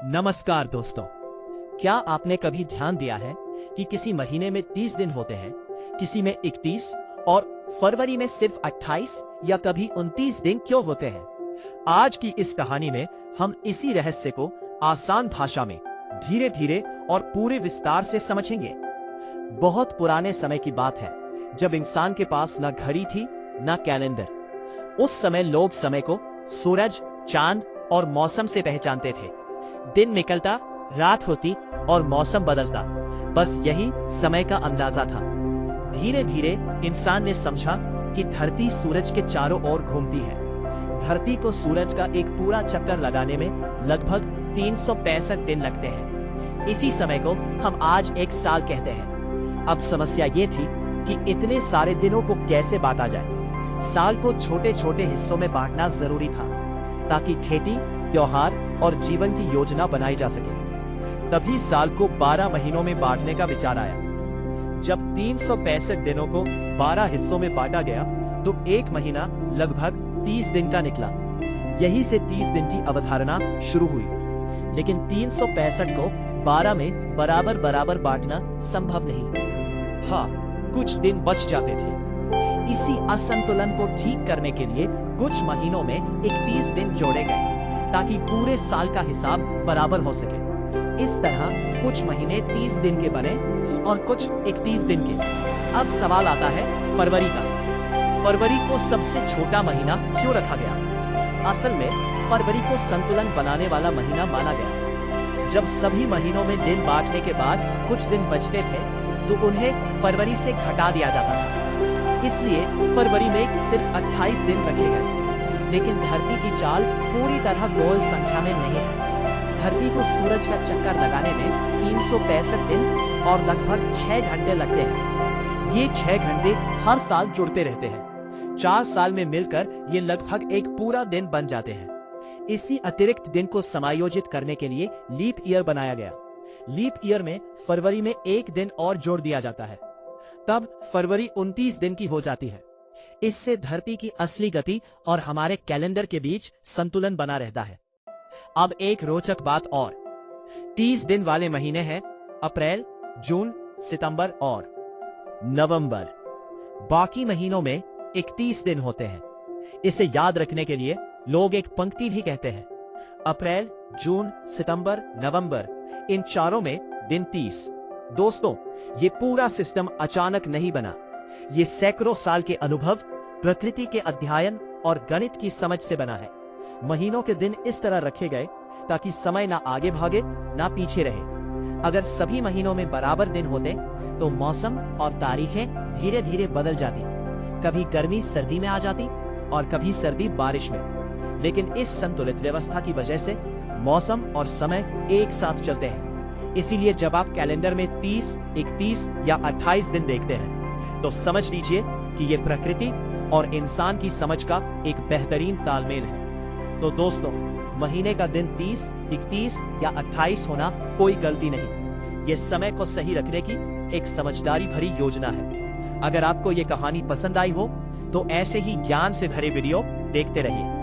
नमस्कार दोस्तों, क्या आपने कभी ध्यान दिया है कि किसी महीने में 30 दिन होते हैं, किसी में 31 और फरवरी में सिर्फ 28 या कभी 29 दिन क्यों होते हैं? आज की इस कहानी में हम इसी रहस्य को आसान भाषा में धीरे धीरे और पूरे विस्तार से समझेंगे। बहुत पुराने समय की बात है, जब इंसान के पास न घड़ी थी न कैलेंडर। उस समय लोग समय को सूरज, चांद और मौसम से पहचानते थे। दिन निकलता, रात होती और मौसम बदलता, बस यही समय का अंदाजा था। धीरे धीरे इंसान ने समझा कि धरती सूरज के चारों ओर घूमती है। धरती को सूरज का एक पूरा चक्कर लगाने में लगभग 365 दिन लगते हैं। इसी समय को हम आज एक साल कहते हैं। अब समस्या ये थी कि इतने सारे दिनों को कैसे बांटा जाए। साल को छोटे छोटे हिस्सों में बांटना जरूरी था, ताकि खेती, त्योहार और जीवन की योजना बनाई जा सके। तभी साल को 12 महीनों में बांटने का विचार आया। जब 365 दिनों को 12 हिस्सों में बांटा गया, तो एक महीना लगभग 30 दिन का निकला। यही से 30 दिन की अवधारणा शुरू हुई। लेकिन 365 को 12 में बराबर बराबर बांटना संभव नहीं था। कुछ दिन बच जाते थे। इसी असंतुलन को ठीक करने के लिए कुछ महीनों में 31 दिन जोड़े गए, ताकि पूरे साल का हिसाब बराबर हो सके। इस तरह कुछ महीने 30 दिन के बने और कुछ 31 दिन के। अब सवाल आता है फरवरी का। फरवरी को सबसे छोटा महीना क्यों रखा गया? असल में फरवरी को संतुलन बनाने वाला महीना माना गया। जब सभी महीनों में दिन बांटने के बाद कुछ दिन बचते थे, तो उन्हें फरवरी से घटा दिया जाता था। इसलिए फरवरी में सिर्फ 28 दिन रखे गए। लेकिन धरती की चाल पूरी तरह गोल संख्या में नहीं है। धरती को सूरज का चक्कर लगाने में 365 दिन और लगभग 6 घंटे लगते हैं। ये 6 घंटे हर साल जुड़ते रहते हैं। 4 साल में मिलकर ये लगभग एक पूरा दिन बन जाते हैं। इसी अतिरिक्त दिन को समायोजित करने के लिए लीप ईयर बनाया गया। लीप ईयर में फरवरी में एक दिन और जोड़ दिया जाता है। तब फरवरी 29 दिन की हो जाती है। इससे धरती की असली गति और हमारे कैलेंडर के बीच संतुलन बना रहता है। अब एक रोचक बात और। 30 दिन वाले महीने हैं अप्रैल, जून, सितंबर और नवंबर। बाकी महीनों में 31 दिन होते हैं। इसे याद रखने के लिए लोग एक पंक्ति भी कहते हैं। अप्रैल, जून, सितंबर, नवंबर, इन चारों में दिन 30। दोस्तों, ये पूरा सिस्टम अचानक नहीं बना। ये सैकड़ों साल के अनुभव, प्रकृति के अध्ययन और गणित की समझ से बना है। महीनों के दिन इस तरह रखे गए ताकि समय ना आगे भागे ना पीछे रहे। अगर सभी महीनों में बराबर दिन होते, तो मौसम और तारीखें धीरे धीरे बदल जाती। कभी गर्मी सर्दी में आ जाती और कभी सर्दी बारिश में। लेकिन इस संतुलित व्यवस्था की वजह से मौसम और समय एक साथ चलते हैं। इसीलिए जब आप कैलेंडर में 30, 31 या 28 दिन देखते हैं, तो समझ लीजिए कि ये प्रकृति और इंसान की समझ का एक बेहतरीन तालमेल है। तो दोस्तों, महीने का दिन 30, 31 या 28 होना कोई गलती नहीं। ये समय को सही रखने की एक समझदारी भरी योजना है। अगर आपको ये कहानी पसंद आई हो, तो ऐसे ही ज्ञान से भरे वीडियो देखते रहिए।